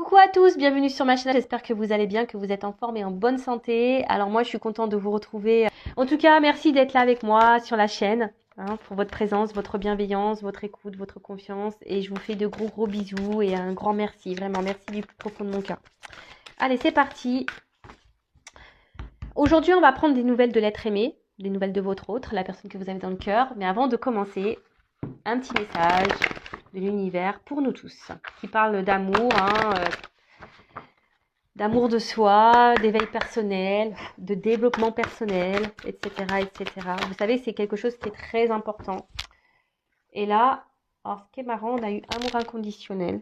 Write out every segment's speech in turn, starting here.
Coucou à tous, bienvenue sur ma chaîne, j'espère que vous allez bien, que vous êtes en forme et en bonne santé. Alors moi je suis contente de vous retrouver. En tout cas, merci d'être là avec moi sur la chaîne, pour votre présence, votre bienveillance, votre écoute, votre confiance. Et je vous fais de gros gros bisous et un grand merci, vraiment merci du plus profond de mon cœur. Allez, c'est parti. Aujourd'hui on va prendre des nouvelles de l'être aimé, des nouvelles de votre autre, la personne que vous avez dans le cœur. Mais avant de commencer, un petit message de l'univers pour nous tous, qui parle d'amour, d'amour de soi, d'éveil personnel, de développement personnel, etc., etc. Vous savez, c'est quelque chose qui est très important. Et là, alors ce qui est marrant, on a eu amour inconditionnel.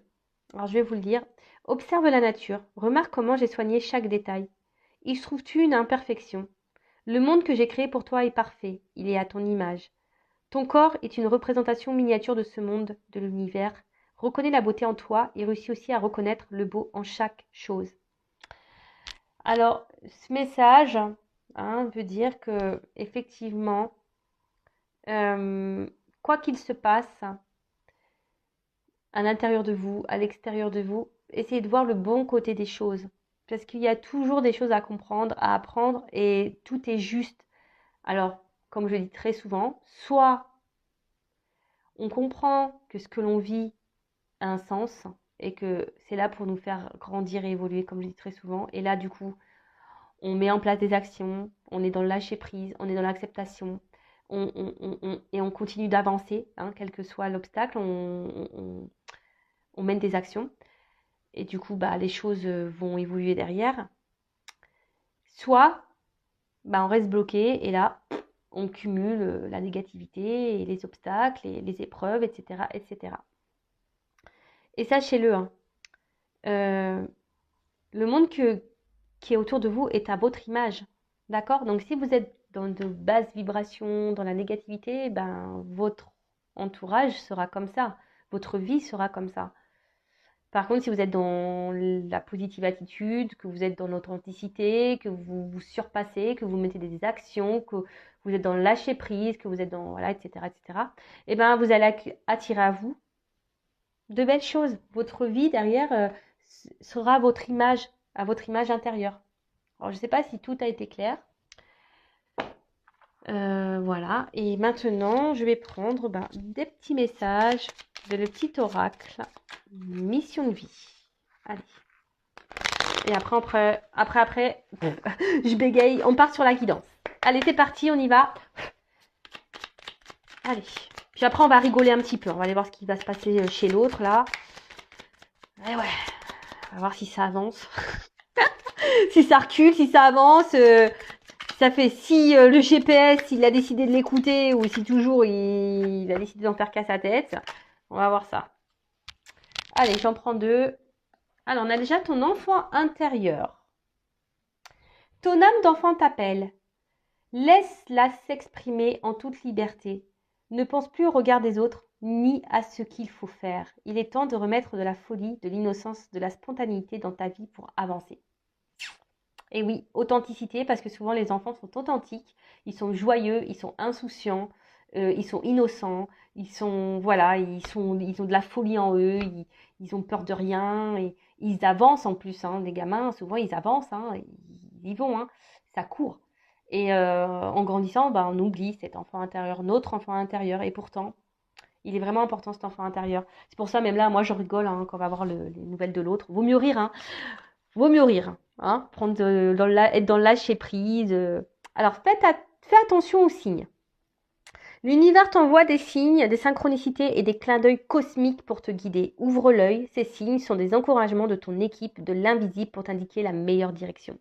Alors je vais vous le dire. Observe la nature, remarque comment j'ai soigné chaque détail. Y trouves-tu une imperfection? Le monde que j'ai créé pour toi est parfait, il est à ton image. Ton corps est une représentation miniature de ce monde, de l'univers. Reconnais la beauté en toi et réussis aussi à reconnaître le beau en chaque chose. Alors, ce message veut dire que effectivement, quoi qu'il se passe à l'intérieur de vous, à l'extérieur de vous, essayez de voir le bon côté des choses. Parce qu'il y a toujours des choses à comprendre, à apprendre, et tout est juste. Alors, comme je dis très souvent, soit on comprend que ce que l'on vit a un sens et que c'est là pour nous faire grandir et évoluer, comme je dis très souvent. Et là, du coup, on met en place des actions, on est dans le lâcher prise, on est dans l'acceptation, et on continue d'avancer, quel que soit l'obstacle, on mène des actions. Et du coup, les choses vont évoluer derrière. Soit, on reste bloqué et là, on cumule la négativité et les obstacles et les épreuves, etc., etc. Et sachez-le, le monde qui est autour de vous est à votre image. D'accord? Donc, si vous êtes dans de basses vibrations, dans la négativité, votre entourage sera comme ça. Votre vie sera comme ça. Par contre, si vous êtes dans la positive attitude, que vous êtes dans l'authenticité, que vous vous surpassez, que vous mettez des actions, que vous êtes dans le lâcher prise, que vous êtes dans, voilà, etc., etc., vous allez attirer à vous de belles choses. Votre vie derrière sera à votre image intérieure. Alors, je ne sais pas si tout a été clair. Voilà. Et maintenant, je vais prendre des petits messages de le petit oracle mission de vie. Allez. Et après, je bégaye. On part sur la guidance. Allez, c'est parti, on y va. Allez. Puis après, on va rigoler un petit peu. On va aller voir ce qui va se passer chez l'autre, là. Et ouais. On va voir si ça avance. Si ça recule, si ça avance. Ça fait si le GPS, il a décidé de l'écouter ou si toujours il a décidé d'en faire qu'à sa tête. On va voir ça. Allez, j'en prends deux. Alors, on a déjà ton enfant intérieur. Ton âme d'enfant t'appelle. Laisse-la s'exprimer en toute liberté. Ne pense plus au regard des autres, ni à ce qu'il faut faire. Il est temps de remettre de la folie, de l'innocence, de la spontanéité dans ta vie pour avancer. Et oui, authenticité, parce que souvent les enfants sont authentiques, ils sont joyeux, ils sont insouciants, ils sont innocents, ils ont de la folie en eux, ils ont peur de rien, et ils avancent en plus, les gamins, souvent ils avancent, ils y vont, ça court. Et en grandissant, on oublie cet enfant intérieur, notre enfant intérieur, et pourtant, il est vraiment important cet enfant intérieur. C'est pour ça, même là, moi je rigole quand on va voir les nouvelles de l'autre. Vaut mieux rire, Vaut mieux rire, être dans le lâcher prise. Alors, fais attention aux signes. L'univers t'envoie des signes, des synchronicités et des clins d'œil cosmiques pour te guider. Ouvre l'œil, ces signes sont des encouragements de ton équipe, de l'invisible pour t'indiquer la meilleure direction.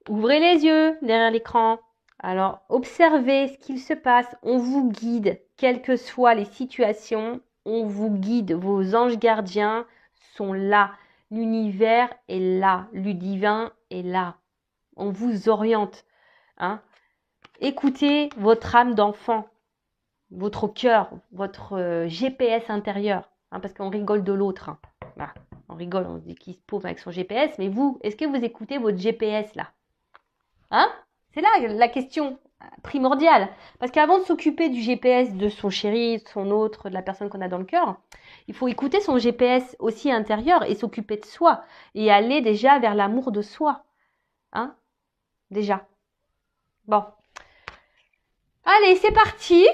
Ouvrez les yeux derrière l'écran. Alors, observez ce qu'il se passe. On vous guide, quelles que soient les situations. On vous guide. Vos anges gardiens sont là. L'univers est là. Le divin est là. On vous oriente. Écoutez votre âme d'enfant, votre cœur, votre GPS intérieur. Parce qu'on rigole de l'autre. Voilà. On rigole, on dit qu'il se pauve avec son GPS. Mais vous, est-ce que vous écoutez votre GPS là? C'est là la question. primordial. Parce qu'avant de s'occuper du GPS de son chéri, de son autre, de la personne qu'on a dans le cœur, il faut écouter son GPS aussi intérieur et s'occuper de soi. Et aller déjà vers l'amour de soi. Hein? Déjà. Bon. Allez, c'est parti.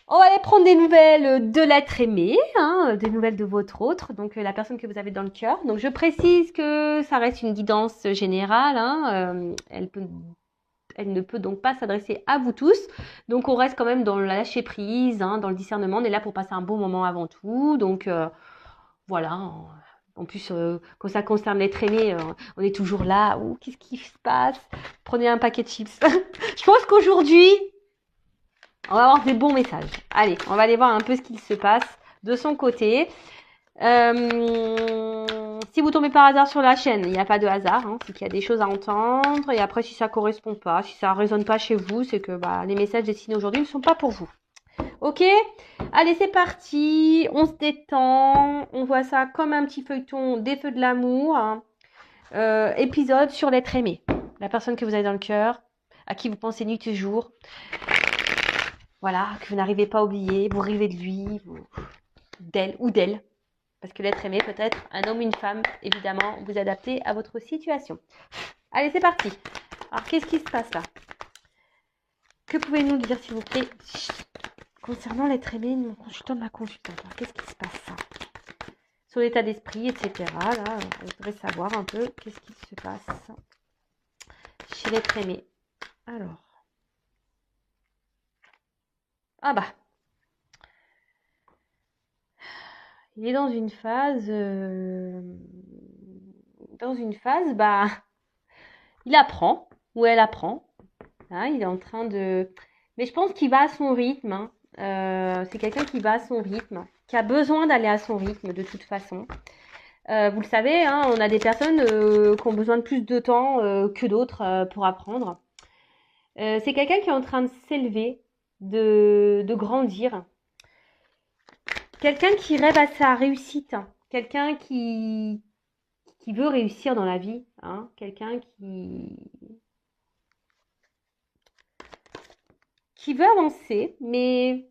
On va aller prendre des nouvelles de l'être aimé, hein, des nouvelles de votre autre, donc la personne que vous avez dans le cœur. Donc je précise que ça reste une guidance générale, hein, elle ne peut donc pas s'adresser à vous tous. Donc on reste quand même dans le lâcher prise, hein, dans le discernement. On est là pour passer un bon moment avant tout. Donc voilà. En plus, quand ça concerne l'être aimé, on est toujours là. Ouh, qu'est-ce qui se passe? Prenez un paquet de chips. Je pense qu'aujourd'hui, on va avoir des bons messages. Allez, on va aller voir un peu ce qu'il se passe de son côté. Si vous tombez par hasard sur la chaîne, il n'y a pas de hasard, hein, c'est qu'il y a des choses à entendre. Et après, si ça correspond pas, si ça résonne pas chez vous, c'est que les messages destinés aujourd'hui ne sont pas pour vous. Ok? Allez, c'est parti. On se détend. On voit ça comme un petit feuilleton des feux de l'amour. Hein. Épisode sur l'être aimé. La personne que vous avez dans le cœur, à qui vous pensez nuit et jour. Voilà, que vous n'arrivez pas à oublier, vous rêvez de lui, d'elle ou d'elle. Parce que l'être aimé peut être un homme ou une femme, évidemment, vous adaptez à votre situation. Allez, c'est parti. Alors, qu'est-ce qui se passe là? Que pouvez-vous nous dire, s'il vous plaît, concernant l'être aimé de mon consultant, de ma consultante? Alors, qu'est-ce qui se passe là? Sur l'état d'esprit, etc. Là, on voudrait savoir un peu qu'est-ce qui se passe chez l'être aimé. Alors. Ah bah. Il est dans une phase, il apprend, ou elle apprend, hein, il est en train de... Mais je pense qu'il va à son rythme, hein. C'est quelqu'un qui va à son rythme, qui a besoin d'aller à son rythme de toute façon. Vous le savez, hein, on a des personnes qui ont besoin de plus de temps que d'autres pour apprendre. C'est quelqu'un qui est en train de s'élever, de grandir. Quelqu'un qui rêve à sa réussite, hein. Quelqu'un qui veut réussir dans la vie, hein. Quelqu'un qui veut avancer, mais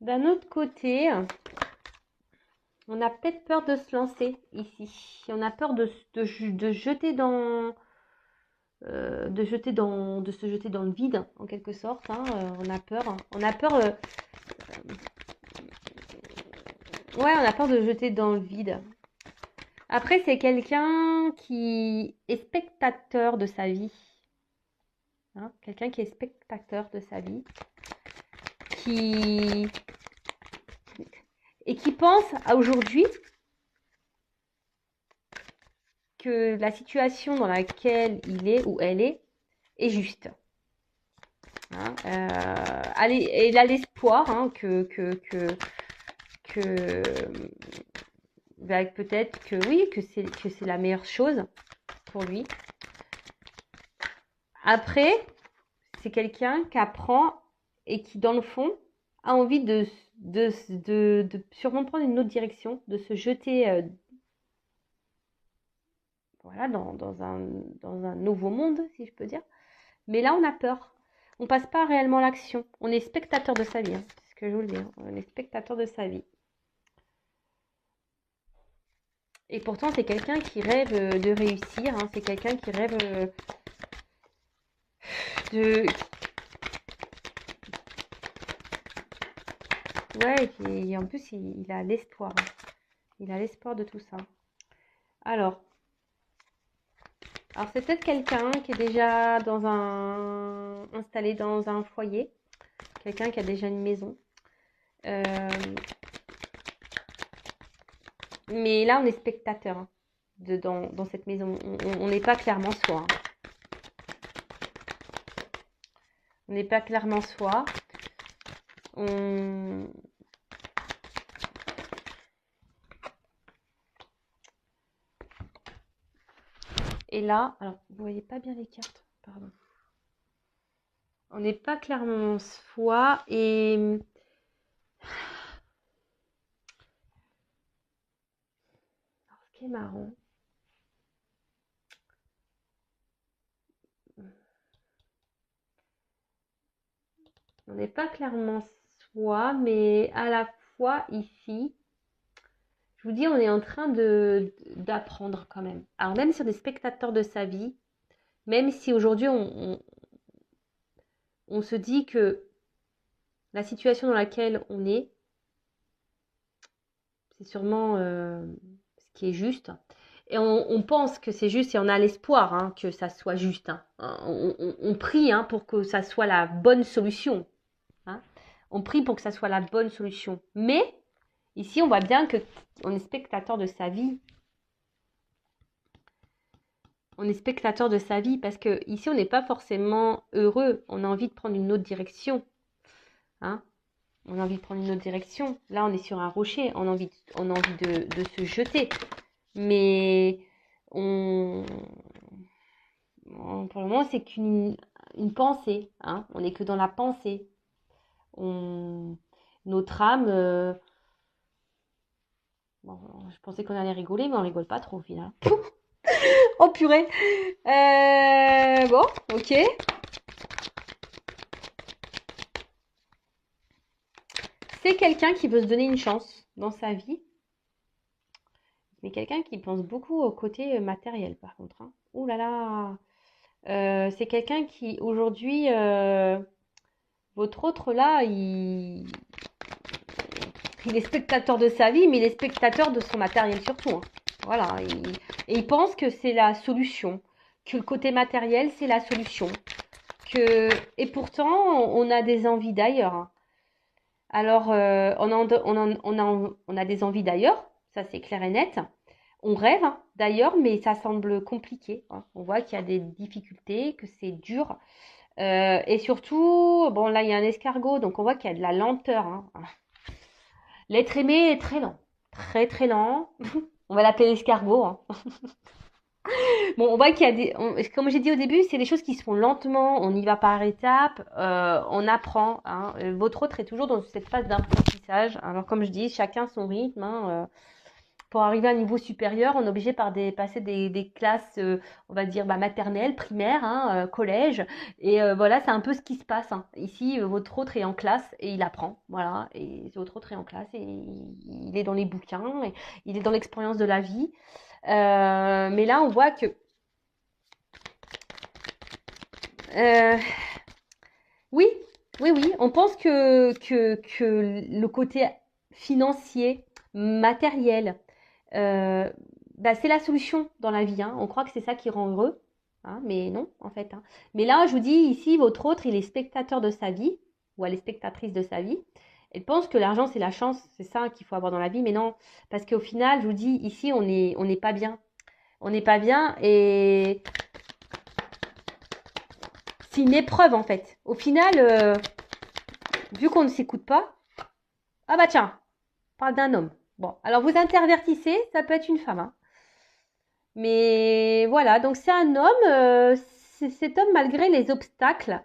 d'un autre côté, on a peut-être peur de se lancer ici. On a peur de jeter de se jeter dans le vide, en quelque sorte. Hein. On a peur. On a peur. Ouais, on a peur de jeter dans le vide. Après, c'est quelqu'un qui est spectateur de sa vie. Hein, quelqu'un qui est spectateur de sa vie. Et qui pense à aujourd'hui que la situation dans laquelle il est ou elle est juste. Hein, il a l'espoir hein, que peut-être que oui, que c'est la meilleure chose pour lui. Après, c'est quelqu'un qui apprend et qui, dans le fond, a envie de sûrement prendre une autre direction, de se jeter voilà, dans un nouveau monde, si je peux dire. Mais là, on a peur. On passe pas réellement à l'action. On est spectateur de sa vie. Hein. C'est ce que je vous le dis. Hein. On est spectateur de sa vie. Et pourtant, c'est quelqu'un qui rêve de réussir. Hein. C'est quelqu'un qui rêve de... Ouais, et en plus, il a l'espoir. Hein. Il a l'espoir de tout ça. Alors c'est peut-être quelqu'un qui est déjà installé dans un foyer. Quelqu'un qui a déjà une maison. Mais là, on est spectateur hein, dans cette maison. On n'est pas clairement soi. Hein. On n'est pas clairement soi. Et là, alors, vous voyez pas bien les cartes, pardon. On n'est pas clairement soi et... qui est marrant. On n'est pas clairement soi, mais à la fois ici, je vous dis, on est en train d'apprendre quand même. Alors même sur des spectateurs de sa vie, même si aujourd'hui on se dit que la situation dans laquelle on est, c'est sûrement ce qui est juste. Et on pense que c'est juste et on a l'espoir hein, que ça soit juste. Hein. On prie hein, pour que ça soit la bonne solution. Hein. On prie pour que ça soit la bonne solution. Mais ici, on voit bien qu'on est spectateur de sa vie. On est spectateur de sa vie parce que ici, on n'est pas forcément heureux. On a envie de prendre une autre direction. Hein. On a envie de prendre une autre direction. Là, on est sur un rocher. On a envie de se jeter. Mais pour le moment, c'est qu'une pensée. Hein. On n'est que dans la pensée. Notre âme... Bon, je pensais qu'on allait rigoler, mais on rigole pas trop au final. Oh purée. Bon, ok. C'est quelqu'un qui veut se donner une chance dans sa vie. Mais quelqu'un qui pense beaucoup au côté matériel, par contre. Hein. Ouh là là. C'est quelqu'un qui, aujourd'hui, votre autre là, il est spectateur de sa vie, mais il est spectateur de son matériel surtout. Hein. Voilà. Et il pense que c'est la solution. Que le côté matériel, c'est la solution. Et pourtant, on a des envies d'ailleurs. Hein. Alors, on a des envies d'ailleurs, ça c'est clair et net. On rêve hein, d'ailleurs, mais ça semble compliqué. Hein. On voit qu'il y a des difficultés, que c'est dur. Et surtout, bon là il y a un escargot, donc on voit qu'il y a de la lenteur. Hein. L'être aimé est très lent, très très lent. On va l'appeler l'escargot. Hein. Bon, on voit qu'il y a comme j'ai dit au début, c'est des choses qui se font lentement, on y va par étapes, on apprend. Hein. Votre autre est toujours dans cette phase d'apprentissage. Alors comme je dis, chacun son rythme. Hein. Pour arriver à un niveau supérieur, on est obligé par passer des classes, on va dire maternelles, primaires, hein, collège. Et voilà, c'est un peu ce qui se passe. Hein. Ici, votre autre est en classe et il apprend. Voilà, et votre autre est en classe et il est dans les bouquins, et il est dans l'expérience de la vie. Mais là, on voit que oui, on pense que le côté financier, matériel, c'est la solution dans la vie. Hein. On croit que c'est ça qui rend heureux, hein, mais non, en fait. Hein. Mais là, je vous dis, ici, votre autre, il est spectateur de sa vie, ou elle est spectatrice de sa vie. Elle pense que l'argent, c'est la chance, c'est ça qu'il faut avoir dans la vie, mais non. Parce qu'au final, je vous dis, ici, on n'est pas bien. On n'est pas bien et c'est une épreuve, en fait. Au final, vu qu'on ne s'écoute pas, ah bah tiens, on parle d'un homme. Bon, alors vous intervertissez, ça peut être une femme. Hein. Mais voilà, donc c'est un homme, cet homme, malgré les obstacles,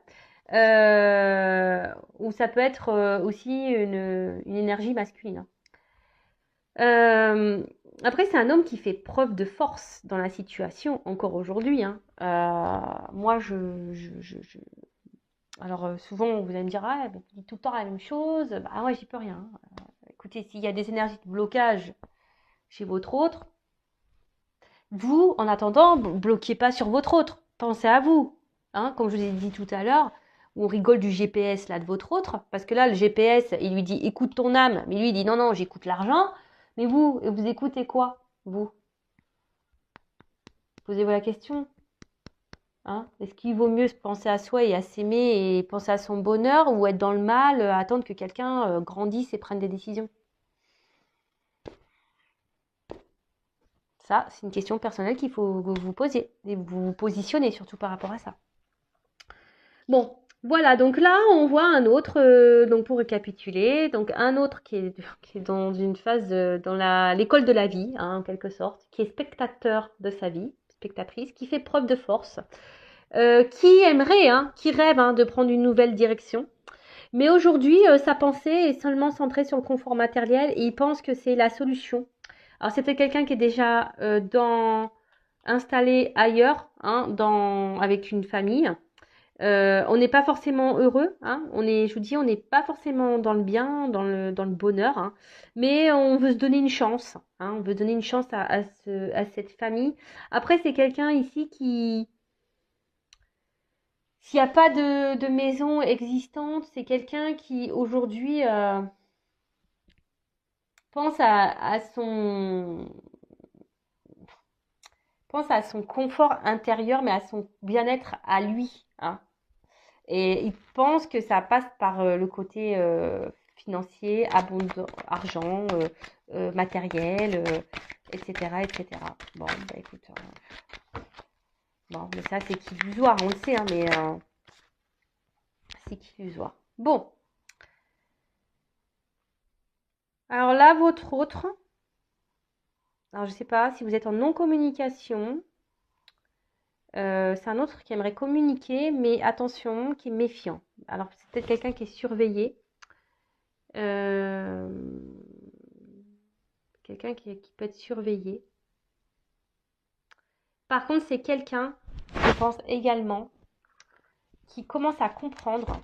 ou ça peut être aussi une énergie masculine. Après, c'est un homme qui fait preuve de force dans la situation, encore aujourd'hui. Hein. Moi, alors souvent, vous allez me dire, ah, tu dis tout le temps la même chose. Bah ouais, j'y peux rien. Écoutez, s'il y a des énergies de blocage chez votre autre, vous, en attendant, bloquez pas sur votre autre. Pensez à vous. Hein, comme je vous ai dit tout à l'heure, où on rigole du GPS là de votre autre, parce que là, le GPS, il lui dit écoute ton âme, mais lui, il dit non, non, j'écoute l'argent. Mais vous écoutez quoi, vous? Posez-vous la question. Hein, est-ce qu'il vaut mieux penser à soi et à s'aimer et penser à son bonheur, ou être dans le mal, attendre que quelqu'un grandisse et prenne des décisions? Ça, c'est une question personnelle qu'il faut que vous posiez et vous vous positionnez surtout par rapport à ça. Bon, voilà, donc là, on voit un autre, donc pour récapituler, donc un autre qui est dans une phase, dans l'école de la vie, hein, en quelque sorte, qui est spectateur de sa vie, spectatrice, qui fait preuve de force, qui aimerait, hein, qui rêve hein, de prendre une nouvelle direction. Mais aujourd'hui, sa pensée est seulement centrée sur le confort matériel et il pense que c'est la solution. Alors, c'est peut-être quelqu'un qui est déjà installé ailleurs, hein, avec une famille. On n'est pas forcément heureux, hein. Je vous dis, on n'est pas forcément dans le bien, dans le bonheur, hein. Mais on veut se donner une chance, hein. On veut donner une chance à cette famille. Après, c'est quelqu'un ici qui, s'il n'y a pas de maison existante, c'est quelqu'un qui aujourd'hui pense pense à son confort intérieur, mais à son bien-être à lui, hein. Et il pense que ça passe par le côté financier, abondant, argent, matériel, etc., etc. Bon, bah écoute, bon, mais ça c'est qu'illusoire, on le sait, hein, mais c'est qu'illusoire. Bon, alors là, votre autre, alors je sais pas si vous êtes en non-communication, c'est un autre qui aimerait communiquer, mais attention, qui est méfiant. Alors c'est peut-être quelqu'un qui est surveillé. Euh, Quelqu'un qui peut être surveillé. Par contre, c'est quelqu'un, je pense également, qui commence à comprendre,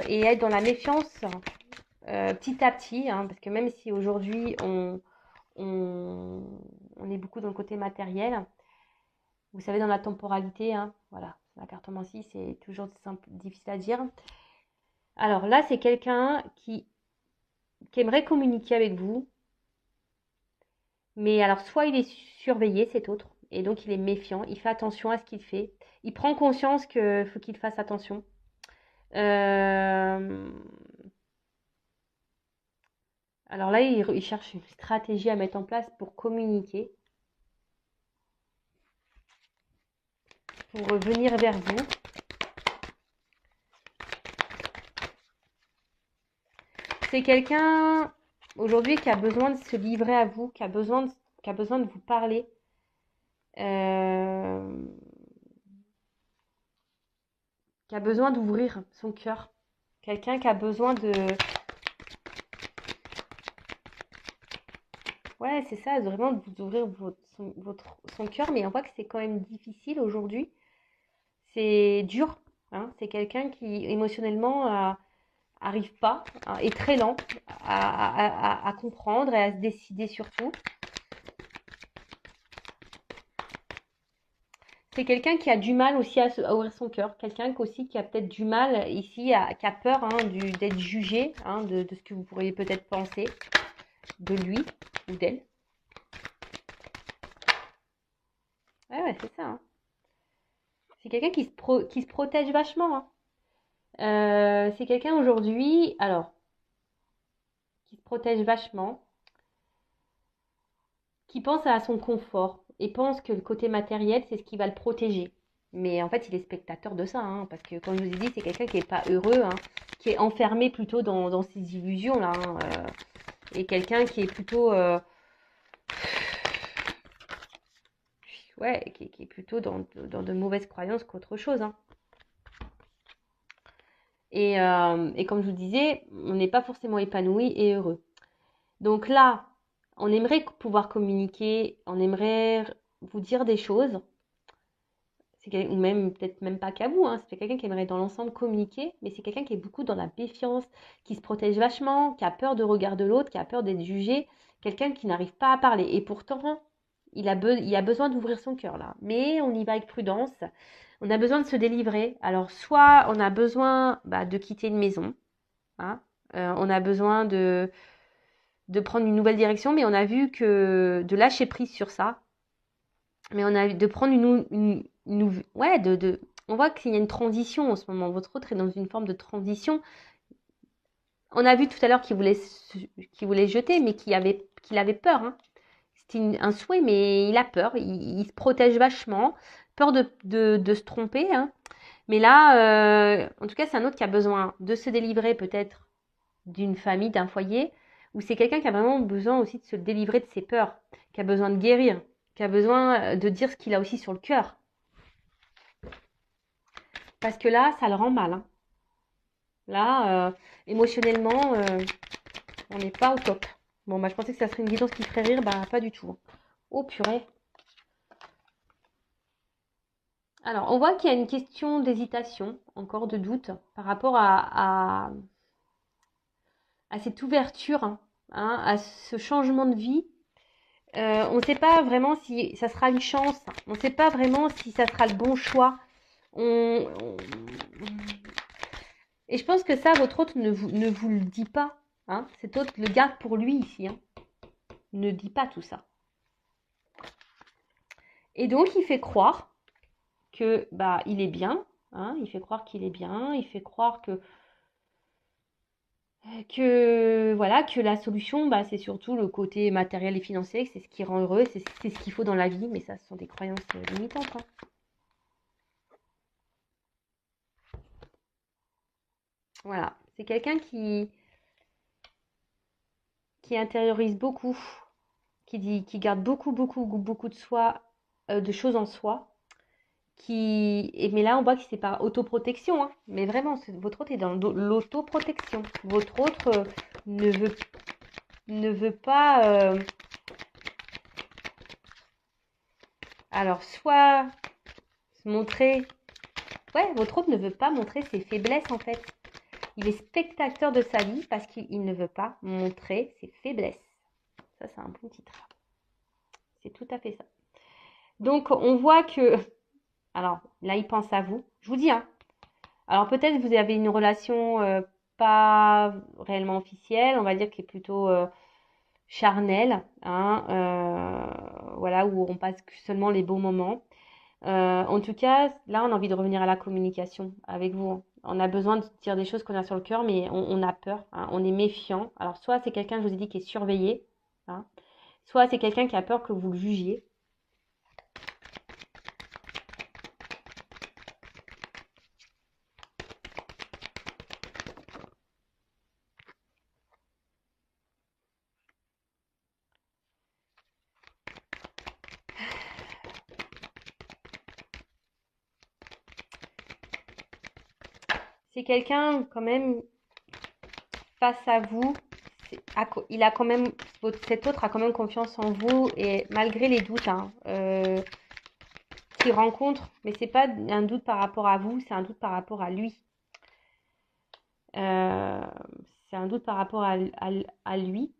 et être dans la méfiance petit à petit, hein, parce que même si aujourd'hui on est beaucoup dans le côté matériel, vous savez, dans la temporalité, hein, voilà, la cartomancie, c'est toujours difficile à dire. Alors là, c'est quelqu'un qui aimerait communiquer avec vous, mais alors soit il est surveillé, cet autre, et donc il est méfiant, il fait attention à ce qu'il fait, il prend conscience qu'il faut qu'il fasse attention. Euh, Alors là, il cherche une stratégie à mettre en place pour communiquer, pour venir vers vous. C'est quelqu'un aujourd'hui qui a besoin de se livrer à vous, qui a besoin de vous parler. Euh, Qui a besoin d'ouvrir son cœur. Quelqu'un qui a besoin de... Ouais, c'est ça, vraiment de vous ouvrir son cœur, mais on voit que c'est quand même difficile aujourd'hui. C'est dur, hein. C'est quelqu'un qui émotionnellement arrive pas, hein, est très lent à comprendre et à se décider surtout. C'est quelqu'un qui a du mal aussi à ouvrir son cœur. Quelqu'un aussi qui a peut-être du mal ici, qui a peur, hein, d'être jugé, hein, de ce que vous pourriez peut-être penser de lui ou d'elle. Ouais, c'est ça, hein. C'est quelqu'un qui se protège vachement, hein. C'est quelqu'un aujourd'hui, alors, qui se protège vachement, qui pense à son confort et pense que le côté matériel, c'est ce qui va le protéger. Mais en fait, il est spectateur de ça, hein, parce que comme je vous ai dit, c'est quelqu'un qui n'est pas heureux, hein, qui est enfermé plutôt dans ses illusions, là, hein, et quelqu'un qui est plutôt, ouais, qui est plutôt dans de mauvaises croyances qu'autre chose, hein. Et comme je vous disais, on n'est pas forcément épanoui et heureux. Donc là, on aimerait pouvoir communiquer, on aimerait vous dire des choses, ou même peut-être même pas qu'à vous, hein, c'est quelqu'un qui aimerait dans l'ensemble communiquer, mais c'est quelqu'un qui est beaucoup dans la méfiance, qui se protège vachement, qui a peur de regard de l'autre, qui a peur d'être jugé, quelqu'un qui n'arrive pas à parler. Et pourtant, il a besoin d'ouvrir son cœur là. Mais on y va avec prudence. On a besoin de se délivrer. Alors, soit on a besoin de quitter une maison, hein, on a besoin de prendre une nouvelle direction, mais on a vu que de lâcher prise sur ça. Mais on a de prendre ouais, on voit qu'il y a une transition en ce moment. Votre autre est dans une forme de transition. On a vu tout à l'heure qu'il voulait jeter, mais qu'il avait peur, hein. C'était un souhait, mais il a peur. Il se protège vachement. Peur de se tromper, hein. Mais là, en tout cas, c'est un autre qui a besoin de se délivrer peut-être d'une famille, d'un foyer, ou c'est quelqu'un qui a vraiment besoin aussi de se délivrer de ses peurs, qui a besoin de guérir, qui a besoin de dire ce qu'il a aussi sur le cœur. Parce que là, ça le rend mal, hein. Là, émotionnellement, on n'est pas au top. Bon, bah, je pensais que ça serait une guidance qui ferait rire. Bah, pas du tout. Oh, purée. Alors, on voit qu'il y a une question d'hésitation, encore de doute, par rapport à cette ouverture, hein, à ce changement de vie. On ne sait pas vraiment si ça sera une chance. On ne sait pas vraiment si ça sera le bon choix. On- on- Et je pense que ça, votre hôte ne vous le dit pas. Hein. Cet hôte le garde pour lui ici. Hein. Ne dit pas tout ça. Et donc, il fait croire que bah il est bien. Hein. Il fait croire qu'il est bien. Il fait croire que voilà, que la solution, bah, c'est surtout le côté matériel et financier, que c'est ce qui rend heureux, c'est ce qu'il faut dans la vie, mais ça, ce sont des croyances limitantes. Hein. Voilà, c'est quelqu'un qui intériorise beaucoup, qui garde beaucoup de soi, de choses en soi, mais là, on voit que c'est par autoprotection, hein, mais vraiment, votre autre est dans l'autoprotection. Votre autre ne veut, ne veut pas, alors, soit se montrer. Ouais, votre hôte ne veut pas montrer ses faiblesses en fait. Il est spectateur de sa vie parce qu'il ne veut pas montrer ses faiblesses. Ça, c'est un bon titre. C'est tout à fait ça. Donc, on voit que... Alors, là, il pense à vous. Je vous dis, hein. Alors, peut-être vous avez une relation pas réellement officielle, on va dire qui est plutôt charnelle, hein, voilà, où on passe seulement les beaux moments. En tout cas, là, on a envie de revenir à la communication avec vous. Hein. On a besoin de dire des choses qu'on a sur le cœur, mais on a peur, hein, on est méfiant. Alors, soit c'est quelqu'un, je vous ai dit, qui est surveillé, hein, soit c'est quelqu'un qui a peur que vous le jugiez. C'est quelqu'un, quand même, face à vous, il a quand même, cet autre a quand même confiance en vous, et malgré les doutes, hein, qu'il rencontre, mais c'est pas un doute par rapport à vous, c'est un doute par rapport à lui. Euh, c'est un doute par rapport à lui.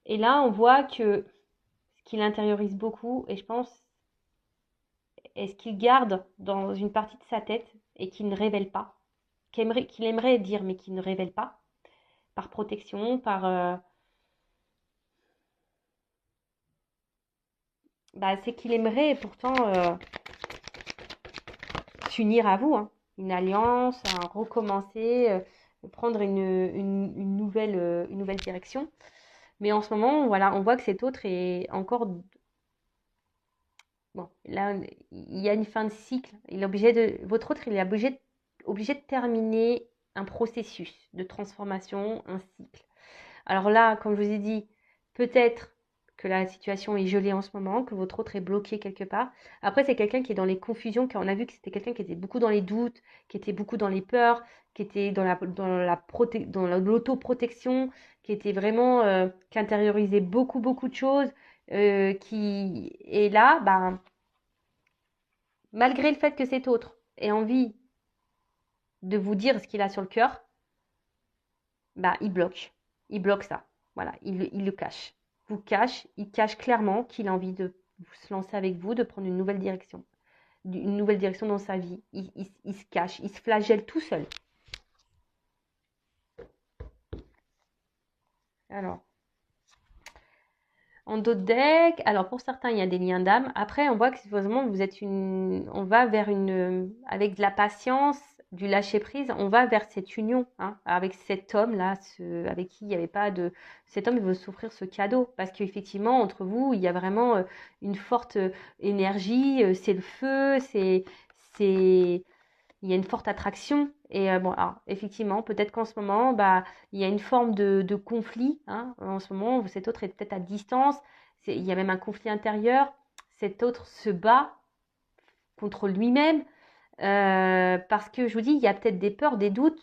Et là, on voit que ce qu'il intériorise beaucoup, et je pense, est ce qu'il garde dans une partie de sa tête et qu'il ne révèle pas, qu'il aimerait dire, mais qu'il ne révèle pas, par protection, bah, c'est qu'il aimerait pourtant s'unir à vous, hein. Une alliance, un recommencer, prendre une nouvelle direction. Mais en ce moment, voilà, on voit que cet autre est encore. Bon, là, il y a une fin de cycle. Votre autre, il est obligé de terminer un processus de transformation, un cycle. Alors là, comme je vous ai dit, peut-être que la situation est gelée en ce moment, que votre autre est bloqué quelque part. Après, c'est quelqu'un qui est dans les confusions, car on a vu que c'était quelqu'un qui était beaucoup dans les doutes, qui était beaucoup dans les peurs, qui était dans l'autoprotection, qui était vraiment, qui intériorisait beaucoup de choses, et là, ben, malgré le fait que cet autre ait envie de vous dire ce qu'il a sur le cœur, bah, il bloque. Il bloque ça. Voilà, il le cache. Vous cache, il cache clairement qu'il a envie de se lancer avec vous, de prendre une nouvelle direction dans sa vie. Il se cache, il se flagelle tout seul. Alors, en dos de deck, alors pour certains, il y a des liens d'âme. Après, on voit que vraiment, on va vers avec de la patience, du lâcher prise, on va vers cette union, hein, avec cet homme-là, avec qui il n'y avait pas de, cet homme, il veut s'offrir ce cadeau, parce qu'effectivement, entre vous, il y a vraiment une forte énergie, c'est le feu, c'est, il y a une forte attraction. Et bon, alors, effectivement, peut-être qu'en ce moment, bah, il y a une forme de conflit. Hein, en ce moment, cet autre est peut-être à distance. Il y a même un conflit intérieur. Cet autre se bat contre lui-même parce que je vous dis, il y a peut-être des peurs, des doutes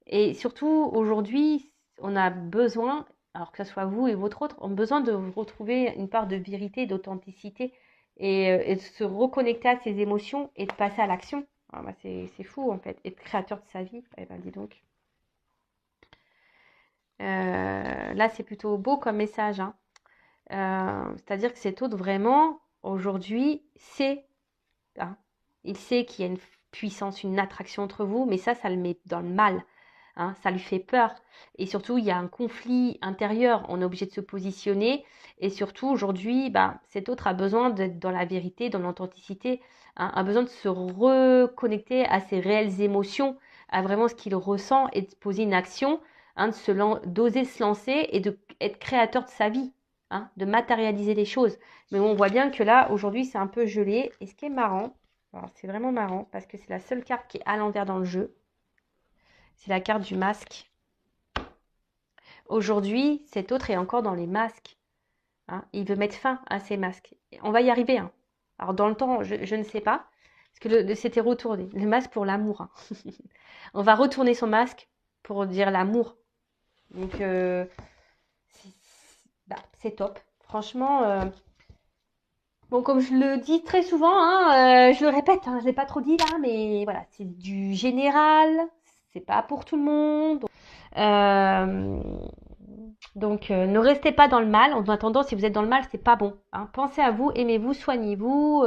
Et surtout, aujourd'hui, on a besoin, alors que ce soit vous et votre autre, on a besoin de retrouver une part de vérité, d'authenticité et de se reconnecter à ses émotions et de passer à l'action. Ah bah c'est fou en fait, être créateur de sa vie. Eh ben dis donc. Là, c'est plutôt beau comme message, hein. C'est-à-dire que cet autre, vraiment, aujourd'hui, sait, hein, il sait qu'il y a une puissance, une attraction entre vous, mais ça le met dans le mal, hein, ça lui fait peur. Et surtout, il y a un conflit intérieur, on est obligé de se positionner. Et surtout, aujourd'hui, bah, cet autre a besoin d'être dans la vérité, dans l'authenticité, hein, a besoin de se reconnecter à ses réelles émotions, à vraiment ce qu'il ressent et de poser une action, hein, d'oser se lancer et d'être créateur de sa vie, hein, de matérialiser les choses. Mais on voit bien que là, aujourd'hui, c'est un peu gelé. Et ce qui est marrant, alors c'est vraiment marrant parce que c'est la seule carte qui est à l'envers dans le jeu. C'est la carte du masque. Aujourd'hui, cet autre est encore dans les masques, hein. Il veut mettre fin à ces masques. On va y arriver, hein. Alors dans le temps, je ne sais pas. Parce que c'était retourné. Le masque pour l'amour, hein. On va retourner son masque pour dire l'amour. Donc, c'est top. Franchement, bon, comme je le dis très souvent, hein, je le répète, hein, je ne l'ai pas trop dit là, mais voilà, c'est du général, c'est pas pour tout le monde. Euh, donc, ne restez pas dans le mal. En attendant, si vous êtes dans le mal, c'est pas bon, hein. Pensez à vous, aimez-vous, soignez-vous,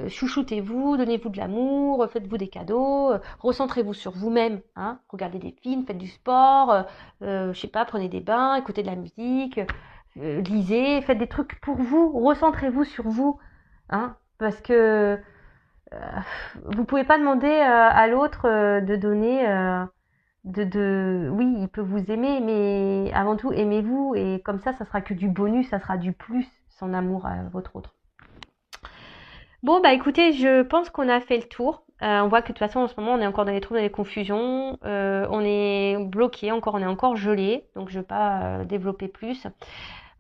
chouchoutez-vous, donnez-vous de l'amour, faites-vous des cadeaux, recentrez-vous sur vous-même, hein. Regardez des films, faites du sport, je sais pas, prenez des bains, écoutez de la musique, lisez, faites des trucs pour vous, recentrez-vous sur vous, hein, parce que vous pouvez pas demander à l'autre de donner. Oui, il peut vous aimer, mais avant tout, aimez-vous. Et comme ça sera que du bonus, ça sera du plus, son amour à votre autre. Bon, bah écoutez, je pense qu'on a fait le tour. On voit que de toute façon, en ce moment, on est encore dans les troubles, dans les confusions. On est bloqué, encore, on est encore gelé. Donc, je ne vais pas développer plus.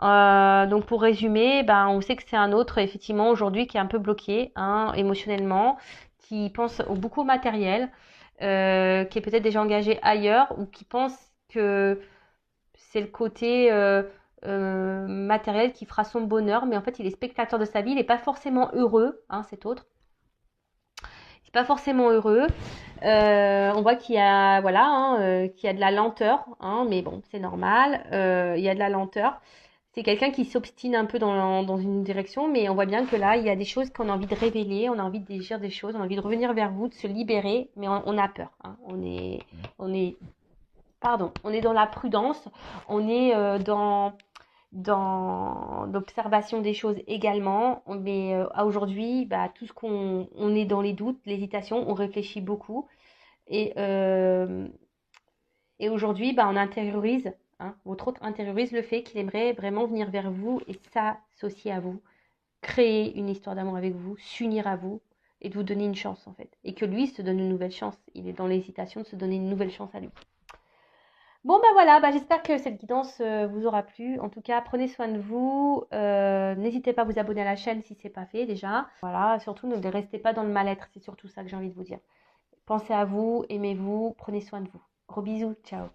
Donc, pour résumer, bah, on sait que c'est un autre, effectivement, aujourd'hui, qui est un peu bloqué, hein, émotionnellement, qui pense beaucoup au matériel, qui est peut-être déjà engagé ailleurs ou qui pense que c'est le côté matériel qui fera son bonheur, mais en fait il est spectateur de sa vie, il n'est pas forcément heureux, hein, cet autre. Il n'est pas forcément heureux. On voit qu'il y a, voilà, hein, qu'il y a de la lenteur, hein, mais bon, c'est normal. Il y a de la lenteur. C'est quelqu'un qui s'obstine un peu dans une direction, mais on voit bien que là, il y a des choses qu'on a envie de révéler, on a envie de dire des choses, on a envie de revenir vers vous, de se libérer, mais on a peur, hein. On est dans la prudence, on est dans l'observation des choses également, mais à aujourd'hui, bah, tout ce on est dans les doutes, l'hésitation, on réfléchit beaucoup, et, euh, et aujourd'hui, bah, on intériorise, hein, votre autre intériorise le fait qu'il aimerait vraiment venir vers vous et s'associer à vous, créer une histoire d'amour avec vous, s'unir à vous et de vous donner une chance en fait. Et que lui se donne une nouvelle chance. Il est dans l'hésitation de se donner une nouvelle chance à lui. Bon bah voilà, bah, j'espère que cette guidance vous aura plu. En tout cas, prenez soin de vous. N'hésitez pas à vous abonner à la chaîne si ce n'est pas fait déjà. Voilà, surtout ne restez pas dans le mal-être, c'est surtout ça que j'ai envie de vous dire. Pensez à vous, aimez-vous, prenez soin de vous. Gros bisous, ciao.